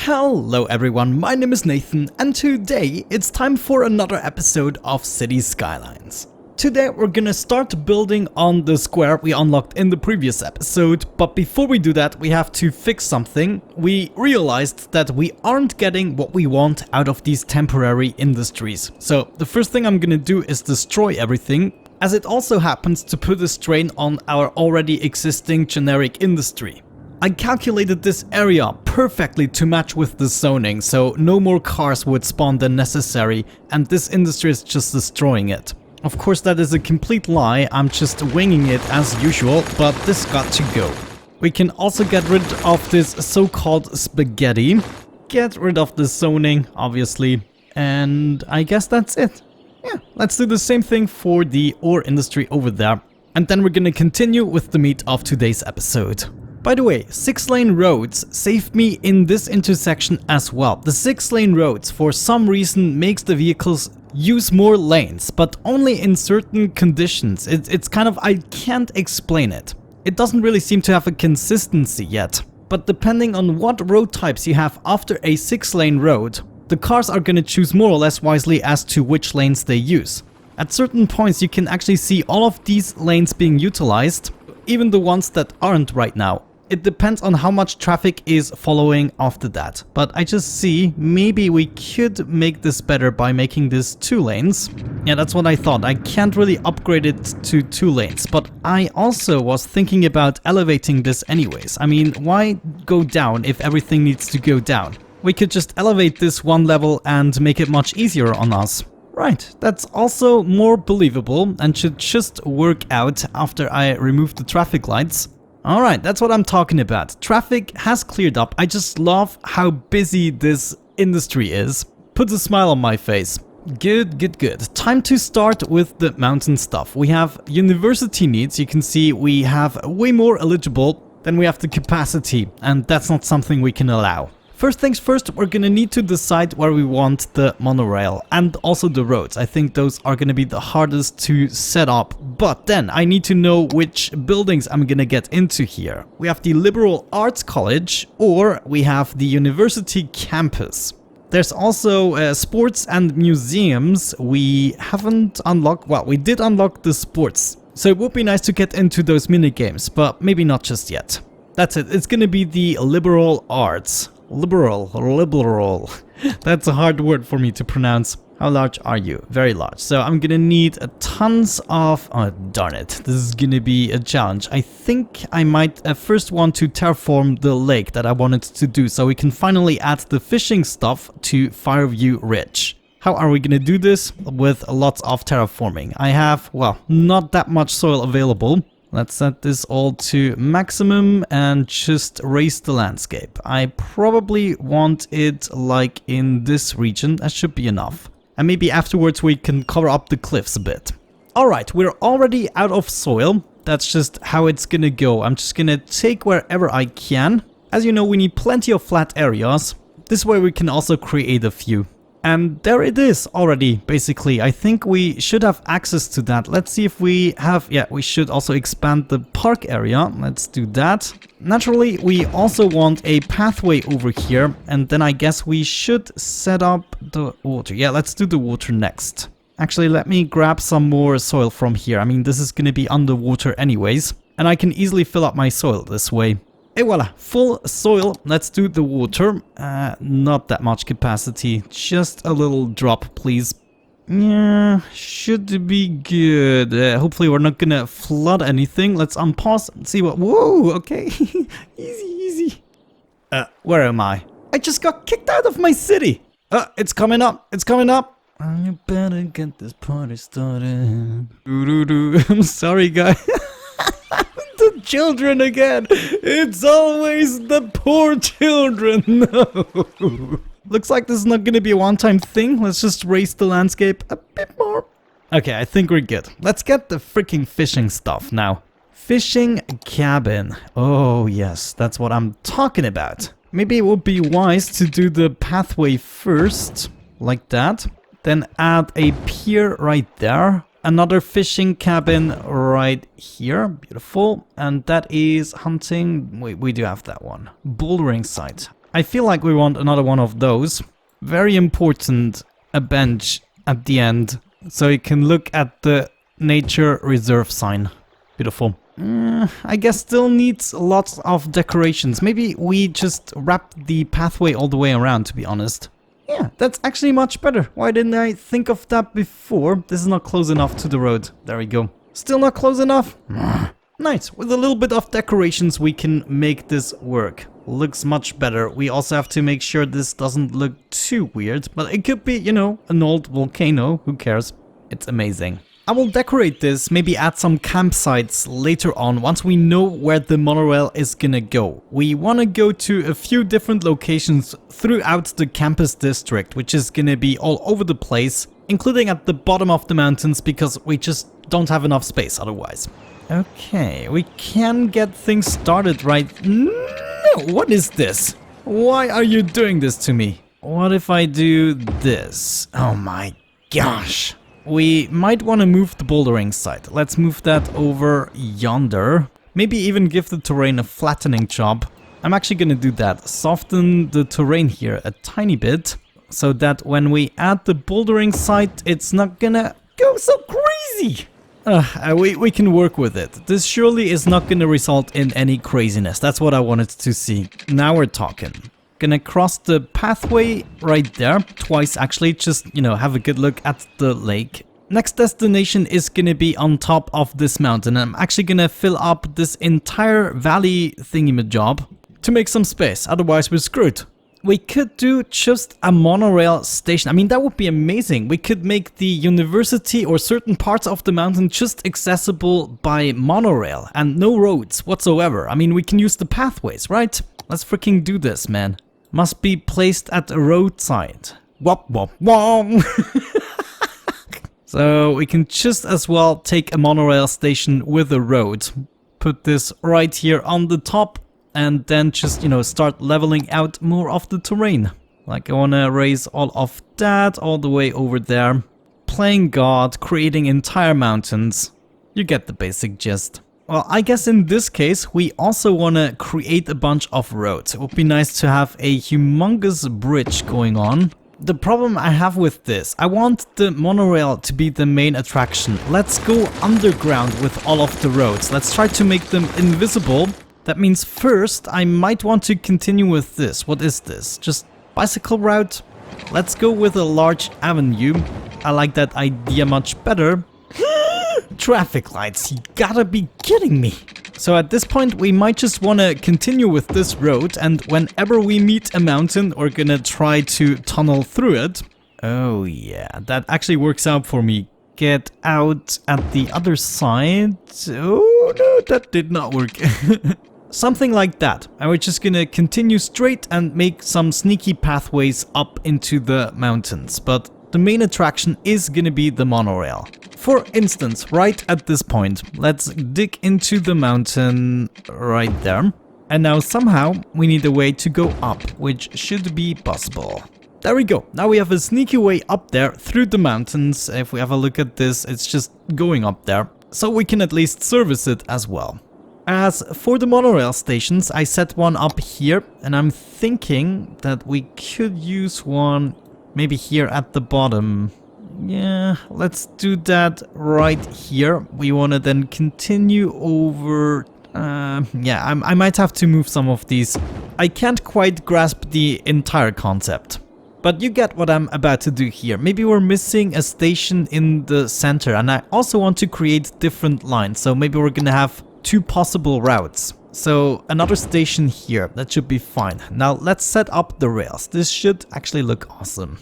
Hello everyone, my name is Nathan and today it's time for another episode of City Skylines. Today we're gonna start building on the square we unlocked in the previous episode, but before we do that we have to fix something. We realized that we aren't getting what we want out of these temporary industries. So the first thing I'm gonna do is destroy everything, as it also happens to put a strain on our already existing generic industry. I calculated this area perfectly to match with the zoning, so no more cars would spawn than necessary, and this industry is just destroying it. Of course that is a complete lie, I'm just winging it as usual, but this got to go. We can also get rid of this so-called spaghetti, get rid of the zoning, obviously, and I guess that's it. Yeah, let's do the same thing for the ore industry over there, and then we're gonna continue with the meat of today's episode. By the way, 6-lane roads saved me in this intersection as well. The 6-lane roads for some reason makes the vehicles use more lanes, but only in certain conditions. It's kind of, I can't explain it. It doesn't really seem to have a consistency yet. But depending on what road types you have after a 6-lane road, the cars are gonna choose more or less wisely as to which lanes they use. At certain points you can actually see all of these lanes being utilized, even the ones that aren't right now. It depends on how much traffic is following after that, but I just see maybe we could make this better by making this 2 lanes. Yeah, that's what I thought. I can't really upgrade it to 2 lanes, but I also was thinking about elevating this anyways. I mean, why go down if everything needs to go down? We could just elevate this 1 level and make it much easier on us. Right, that's also more believable and should just work out after I remove the traffic lights. Alright, that's what I'm talking about. Traffic has cleared up. I just love how busy this industry is. Puts a smile on my face. Good. Time to start with the mountain stuff. We have university needs. You can see we have way more eligible than we have the capacity, and that's not something we can allow. First things first, we're gonna need to decide where we want the monorail and also the roads. I think those are gonna be the hardest to set up, but then I need to know which buildings I'm gonna get into here. We have the Liberal Arts College or we have the University Campus. There's also sports and museums. We haven't unlocked, well, we did unlock the sports. So it would be nice to get into those mini games, but maybe not just yet. That's it, it's gonna be the liberal arts. Liberal. That's a hard word for me to pronounce. How large are you? Very large. So I'm gonna need tons of... Oh, darn it. This is gonna be a challenge. I think I might first want to terraform the lake that I wanted to do, so we can finally add the fishing stuff to Fireview Ridge. How are we gonna do this? With lots of terraforming. I have, well, not that much soil available. Let's set this all to maximum and just raise the landscape. I probably want it like in this region. That should be enough. And maybe afterwards we can cover up the cliffs a bit. Alright, we're already out of soil. That's just how it's gonna go. I'm just gonna take wherever I can. As you know, we need plenty of flat areas. This way we can also create a few. And there it is already, basically. I think we should have access to that. Let's see if we have... Yeah, we should also expand the park area. Let's do that. Naturally, we also want a pathway over here. And then I guess we should set up the water. Yeah, let's do the water next. Actually, let me grab some more soil from here. I mean, this is going to be underwater anyways. And I can easily fill up my soil this way. Et voila, full soil. Let's do the water. Not that much capacity, just a little drop, please. Yeah, should be good. Hopefully we're not gonna flood anything. Let's unpause and see what... Whoa, okay. Easy. Where am I? I just got kicked out of my city. It's coming up. You better get this party started. I'm sorry, guys. The children again. It's always the poor children. No. Looks like this is not going to be a one-time thing. Let's just raise the landscape a bit more. Okay, I think we're good. Let's get the freaking fishing stuff now. Fishing cabin. Oh yes, that's what I'm talking about. Maybe it would be wise to do the pathway first, like that. Then add a pier right there. Another fishing cabin right here. Beautiful. And that is hunting. We do have that one. Bouldering site. I feel like we want another one of those. Very important, a bench at the end, so you can look at the nature reserve sign. Beautiful. I guess still needs lots of decorations. Maybe we just wrap the pathway all the way around, to be honest. Yeah, that's actually much better. Why didn't I think of that before? This is not close enough to the road. There we go. Still not close enough? Nice. With a little bit of decorations, we can make this work. Looks much better. We also have to make sure this doesn't look too weird, but it could be, you know, an old volcano. Who cares? It's amazing. I will decorate this, maybe add some campsites later on once we know where the monorail is gonna go. We wanna go to a few different locations throughout the campus district, which is gonna be all over the place, including at the bottom of the mountains because we just don't have enough space otherwise. Okay, we can get things started right... No, what is this? Why are you doing this to me? What if I do this? Oh my gosh. We might want to move the bouldering site. Let's move that over yonder. Maybe even give the terrain a flattening job. I'm actually going to do that. Soften the terrain here a tiny bit, so that when we add the bouldering site, it's not gonna go so crazy. We can work with it. This surely is not going to result in any craziness. That's what I wanted to see. Now we're talking. Gonna cross the pathway right there, twice actually, just, you know, have a good look at the lake. Next destination is gonna be on top of this mountain. I'm actually gonna fill up this entire valley thingy-majob to make some space, otherwise we're screwed. We could do just a monorail station. I mean, that would be amazing. We could make the university or certain parts of the mountain just accessible by monorail and no roads whatsoever. I mean, we can use the pathways, right? Let's freaking do this, man. Must be placed at a roadside. Wop, wop, wop. So we can just as well take a monorail station with a road. Put this right here on the top and then just, you know, start leveling out more of the terrain. Like I want to raise all of that all the way over there. Playing God, creating entire mountains. You get the basic gist. Well, I guess in this case, we also want to create a bunch of roads. It would be nice to have a humongous bridge going on. The problem I have with this, I want the monorail to be the main attraction. Let's go underground with all of the roads. Let's try to make them invisible. That means first, I might want to continue with this. What is this? Just bicycle route? Let's go with a large avenue. I like that idea much better. Traffic lights, you gotta be kidding me. So at this point we might just want to continue with this road, and whenever we meet a mountain we're gonna try to tunnel through it. Oh yeah, that actually works out for me. Get out at the other side. Oh no, that did not work. Something like that. And we're just gonna continue straight and make some sneaky pathways up into the mountains. But the main attraction is gonna be the monorail. For instance, right at this point, let's dig into the mountain right there. And now somehow we need a way to go up, which should be possible. There we go. Now we have a sneaky way up there through the mountains. If we have a look at this, it's just going up there. So we can at least service it as well. As for the monorail stations, I set one up here, and I'm thinking that we could use one maybe here at the bottom. Yeah, let's do that right here. We want to then continue over... yeah, I might have to move some of these. I can't quite grasp the entire concept. But you get what I'm about to do here. Maybe we're missing a station in the center, and I also want to create different lines. So maybe we're gonna have two possible routes. So another station here, that should be fine. Now let's set up the rails. This should actually look awesome.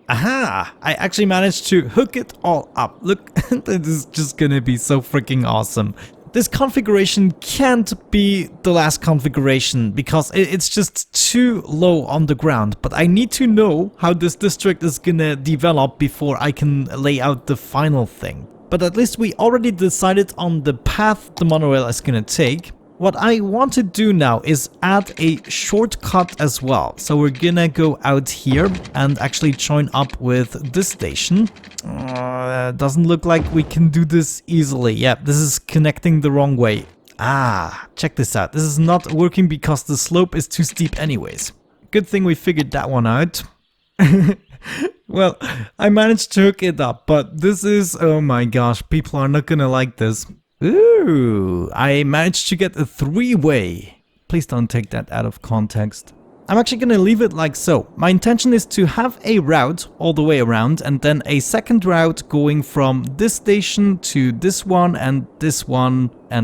Aha! I actually managed to hook it all up. Look, this is just gonna be so freaking awesome. This configuration can't be the last configuration because it's just too low on the ground. But I need to know how this district is gonna develop before I can lay out the final thing. But at least we already decided on the path the monorail is gonna take. What I want to do now is add a shortcut as well. So we're gonna go out here and actually join up with this station. Doesn't look like we can do this easily. Yeah, this is connecting the wrong way. Ah, check this out. This is not working because the slope is too steep anyways. good thing we figured that one out. Well, I managed to hook it up, but this is, oh my gosh, people are not gonna like this. Ooh, I managed to get a three-way. Please don't take that out of context. I'm actually gonna leave it like so. My intention is to have a route all the way around and then a second route going from this station to this one and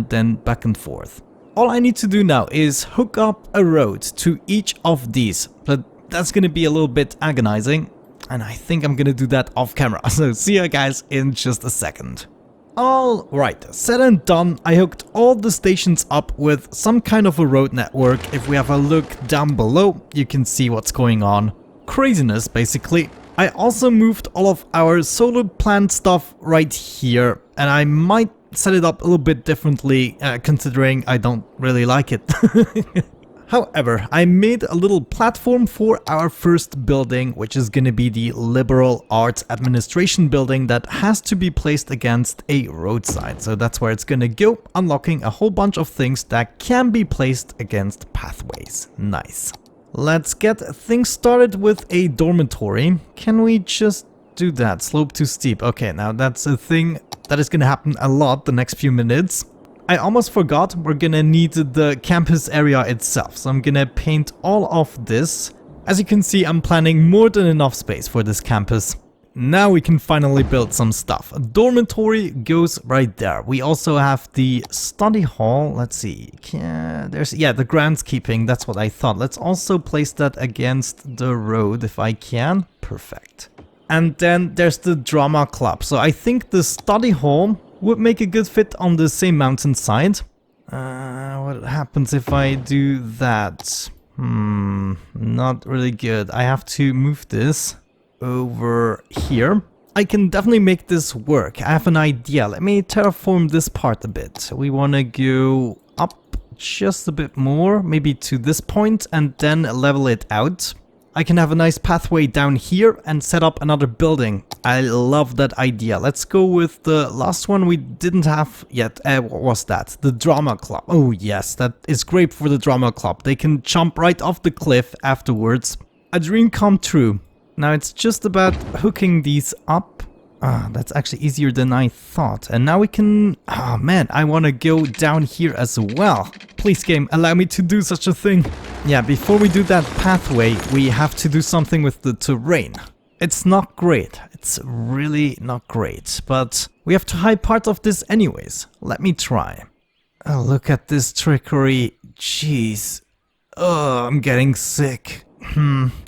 then back and forth. All I need to do now is hook up a road to each of these, but that's gonna be a little bit agonizing. And I think I'm gonna do that off camera, so see you guys in just a second. Alright, said and done, I hooked all the stations up with some kind of a road network. If we have a look down below, you can see what's going on. Craziness, basically. I also moved all of our solar plant stuff right here, and I might set it up a little bit differently, considering I don't really like it. However, I made a little platform for our first building, which is gonna be the Liberal Arts Administration building that has to be placed against a roadside. So that's where it's gonna go, unlocking a whole bunch of things that can be placed against pathways. Nice. Let's get things started with a dormitory. Can we just do that? Slope too steep. Okay, now that's a thing that is gonna happen a lot the next few minutes. I almost forgot, we're gonna need the campus area itself, so I'm gonna paint all of this. As you can see, I'm planning more than enough space for this campus. Now we can finally build some stuff. A dormitory goes right there. We also have the study hall. Let's see. The groundskeeping, that's what I thought. Let's also place that against the road if I can. Perfect. And then there's the drama club. So I think the study hall would make a good fit on the same mountainside. What happens if I do that? Not really good. I have to move this over here. I can definitely make this work. I have an idea. Let me terraform this part a bit. We want to go up just a bit more, maybe to this point, and then level it out. I can have a nice pathway down here and set up another building. I love that idea. Let's go with the last one we didn't have yet. What was that? The drama club. Oh yes, that is great for the drama club. They can jump right off the cliff afterwards. A dream come true. Now it's just about hooking these up. That's actually easier than I thought. And now we can... Oh man, I want to go down here as well. Please game, allow me to do such a thing. Yeah, before we do that pathway, we have to do something with the terrain. It's not great. It's really not great. But we have to hide part of this anyways. Let me try. Oh, look at this trickery. Jeez. Oh, I'm getting sick.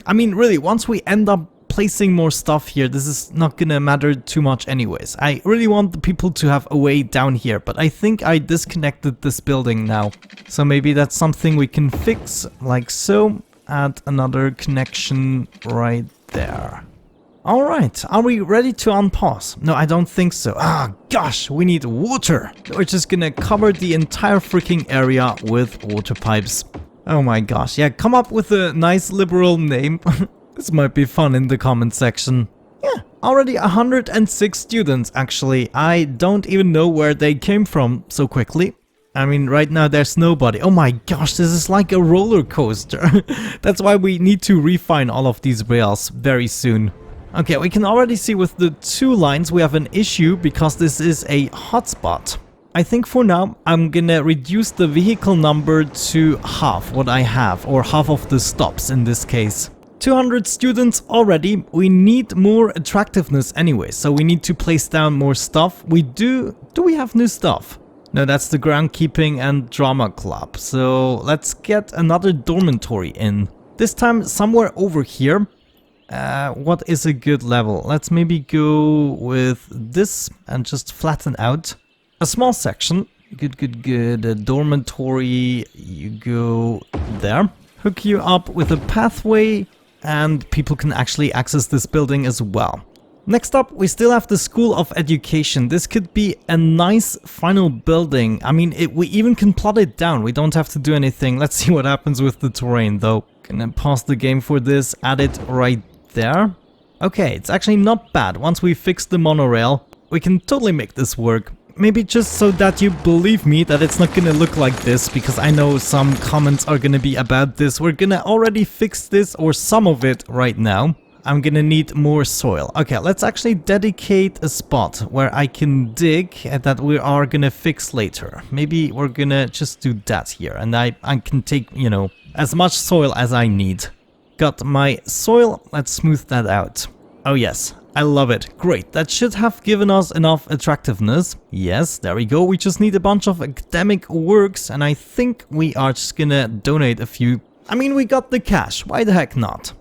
I mean, really, once we end up placing more stuff here, this is not gonna matter too much anyways. I really want the people to have a way down here, but I think I disconnected this building now. So maybe that's something we can fix, like so. Add another connection right there. Alright, are we ready to unpause? No, I don't think so. Gosh, we need water. We're just gonna cover the entire freaking area with water pipes. Oh my gosh, yeah, come up with a nice liberal name. This might be fun in the comment section. Yeah, already 106 students actually. I don't even know where they came from so quickly. I mean, right now there's nobody. Oh my gosh, this is like a roller coaster. That's why we need to refine all of these rails very soon. Okay, we can already see with the 2 lines we have an issue because this is a hotspot. I think for now I'm gonna reduce the vehicle number to half what I have, or half of the stops in this case. 200 students already. We need more attractiveness anyway, so we need to place down more stuff. Do we have new stuff? No, that's the groundkeeping and drama club. So let's get another dormitory in. This time somewhere over here. What is a good level? Let's maybe go with this and just flatten out a small section. Good. A dormitory, you go there. Hook you up with a pathway, and people can actually access this building as well. Next up, we still have the School of Education. This could be a nice final building. I mean, we even can plot it down. We don't have to do anything. Let's see what happens with the terrain though. Gonna pause the game for this, add it right there. Okay, it's actually not bad. Once we fix the monorail, we can totally make this work. maybe just so that you believe me that it's not gonna look like this, because I know some comments are gonna be about this. We're gonna already fix this, or some of it right now. I'm gonna need more soil. Okay, let's actually dedicate a spot where I can dig that we are gonna fix later. Maybe we're gonna just do that here, and I can take, you know, as much soil as I need. Got my soil, let's smooth that out. Oh yes, I love it. Great, that should have given us enough attractiveness. Yes, there we go. We just need a bunch of academic works, and I think we are just gonna donate a few. I mean, we got the cash, why the heck not?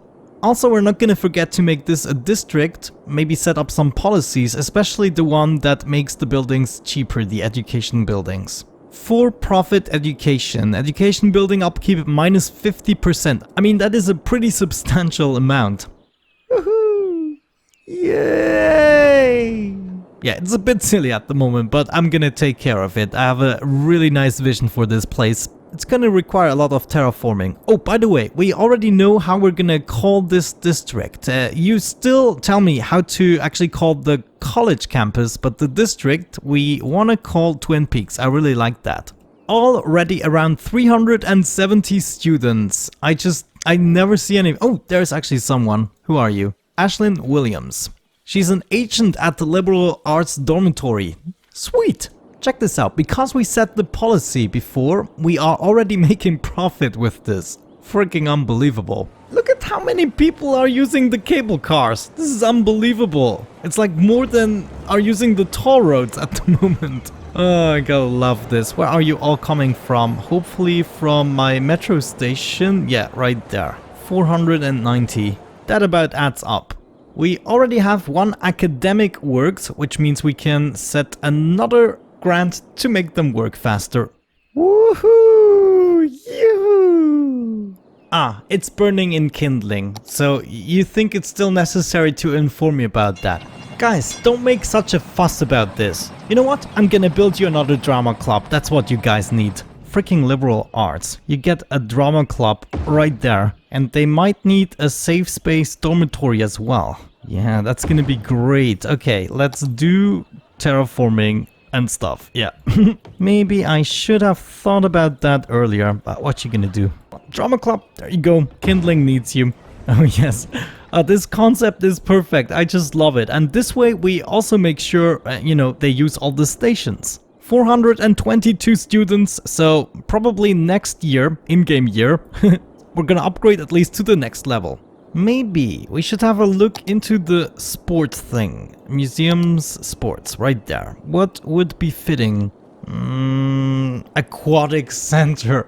Also, we're not gonna forget to make this a district, maybe set up some policies, especially the one that makes the buildings cheaper, the education buildings. For-profit education. Education building upkeep minus 50%. I mean, that is a pretty substantial amount. Woohoo! Yay! Yeah, it's a bit silly at the moment, but I'm gonna take care of it. I have a really nice vision for this place. It's gonna require a lot of terraforming. Oh, by the way, we already know how we're gonna call this district. You still tell me how to actually call the college campus, but the district we wanna call Twin Peaks. I really like that. Already around 370 students. I never see any. Oh, there's actually someone. Who are you? Ashlyn Williams. She's an agent at the Liberal Arts Dormitory. Sweet! Check this out. Because we set the policy before, we are already making profit with this. Freaking unbelievable. Look at how many people are using the cable cars. This is unbelievable. It's like more than are using the toll roads at the moment. Oh, I gotta love this. Where are you all coming from? Hopefully from my metro station. Yeah, right there. 490. That about adds up. We already have one academic works, which means we can set another grant to make them work faster. Woohoo! Yoo-hoo! Ah, it's burning in kindling. So you think it's still necessary to inform me about that? Guys, don't make such a fuss about this. You know what? I'm gonna build you another drama club. That's what you guys need. Freaking liberal arts. You get a drama club right there. And they might need a safe space dormitory as well. Yeah, that's gonna be great. Okay, let's do terraforming and stuff. Yeah. Maybe I should have thought about that earlier. But what you gonna do? Drama club. There you go. Kindling needs you. Oh yes. This concept is perfect. I just love it. And this way we also make sure, you know, they use all the stations. 422 students. So probably next year, in-game year, we're gonna upgrade at least to the next level. Maybe we should have a look into the sports thing. Museums, sports, right there. What would be fitting? Aquatic Center.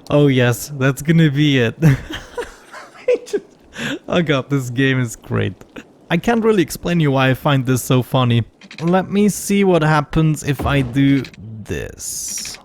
Oh yes, that's gonna be it. Oh god, this game is great. I can't really explain you why I find this so funny. Let me see what happens if I do this.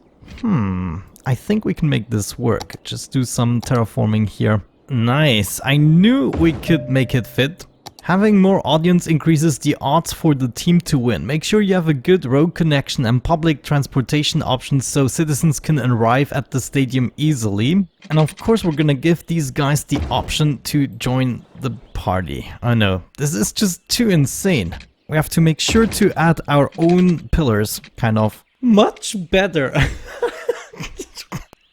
I think we can make this work. Just do some terraforming here. Nice. I knew we could make it fit. Having more audience increases the odds for the team to win. Make sure you have a good road connection and public transportation options so citizens can arrive at the stadium easily. And of course we're gonna give these guys the option to join the party. I know, this is just too insane. We have to make sure to add our own pillars, kind of. Much better.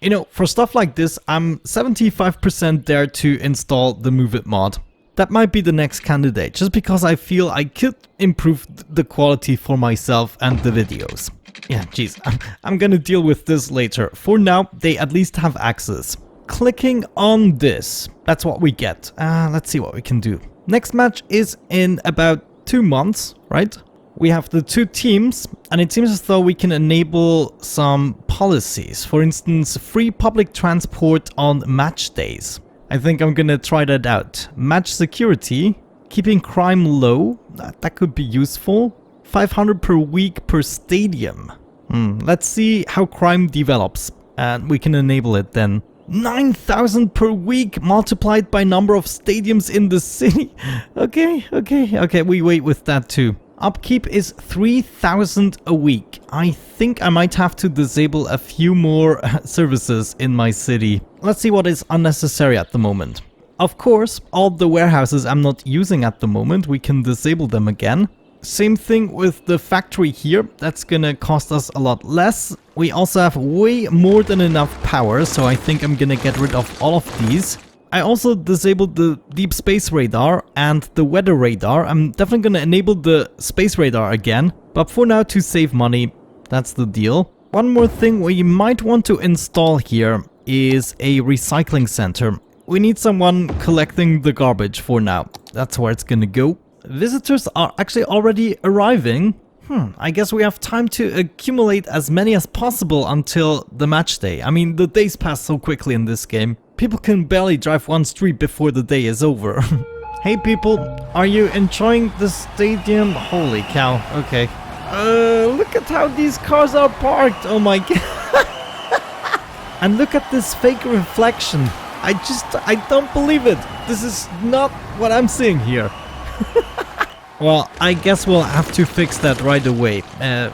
You know, for stuff like this, I'm 75% there to install the Move It mod. That might be the next candidate, just because I feel I could improve the quality for myself and the videos. Yeah, geez, I'm gonna deal with this later. For now, they at least have access. Clicking on this, that's what we get. Let's see what we can do. Next match is in about 2 months, right? We have the two teams, and it seems as though we can enable some policies. For instance, free public transport on match days. I think I'm gonna try that out. Match security, keeping crime low, that could be useful. 500 per week per stadium. Let's see how crime develops, and we can enable it then. 9,000 per week multiplied by number of stadiums in the city. Okay, we wait with that too. Upkeep is 3,000 a week. I think I might have to disable a few more services in my city. Let's see what is unnecessary at the moment. Of course, all the warehouses I'm not using at the moment, we can disable them again. Same thing with the factory here. That's gonna cost us a lot less. We also have way more than enough power, so I think I'm gonna get rid of all of these. I also disabled the deep space radar and the weather radar. I'm definitely gonna enable the space radar again, but for now, to save money, that's the deal. One more thing we might want to install here is a recycling center. We need someone collecting the garbage for now. That's where it's gonna go. Visitors are actually already arriving. I guess we have time to accumulate as many as possible until the match day. I mean, the days pass so quickly in this game. People can barely drive one street before the day is over. Hey people, are you enjoying the stadium? Holy cow, okay. Look at how these cars are parked, oh my god. And look at this fake reflection. I don't believe it. This is not what I'm seeing here. Well, I guess we'll have to fix that right away.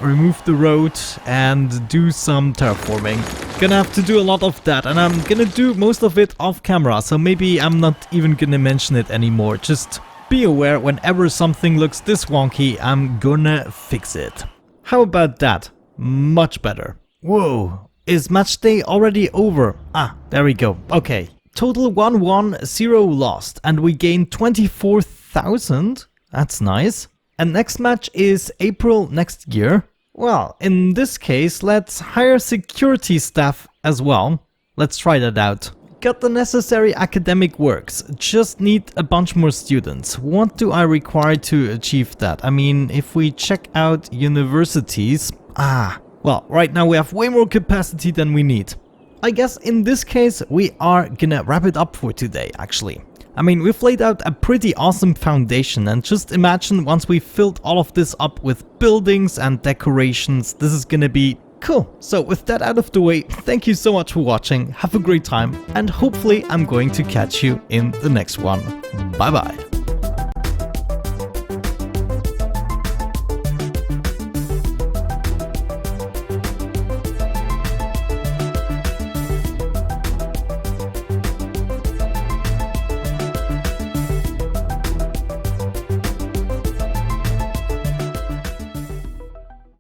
Remove the road and do some terraforming. Gonna have to do a lot of that, and I'm gonna do most of it off camera, so maybe I'm not even gonna mention it anymore. Just be aware, whenever something looks this wonky, I'm gonna fix it. How about that? Much better. Whoa, is match day already over? Ah, there we go. Okay. Total 1-1, 0 lost, and we gained 24,000. That's nice. And next match is April next year. Well, in this case, let's hire security staff as well. Let's try that out. Got the necessary academic works, just need a bunch more students. What do I require to achieve that? I mean, if we check out universities... well, right now we have way more capacity than we need. I guess in this case, we are gonna wrap it up for today, actually. I mean, we've laid out a pretty awesome foundation, and just imagine once we've filled all of this up with buildings and decorations, this is gonna be cool. So with that out of the way, thank you so much for watching, have a great time, and hopefully I'm going to catch you in the next one. Bye bye.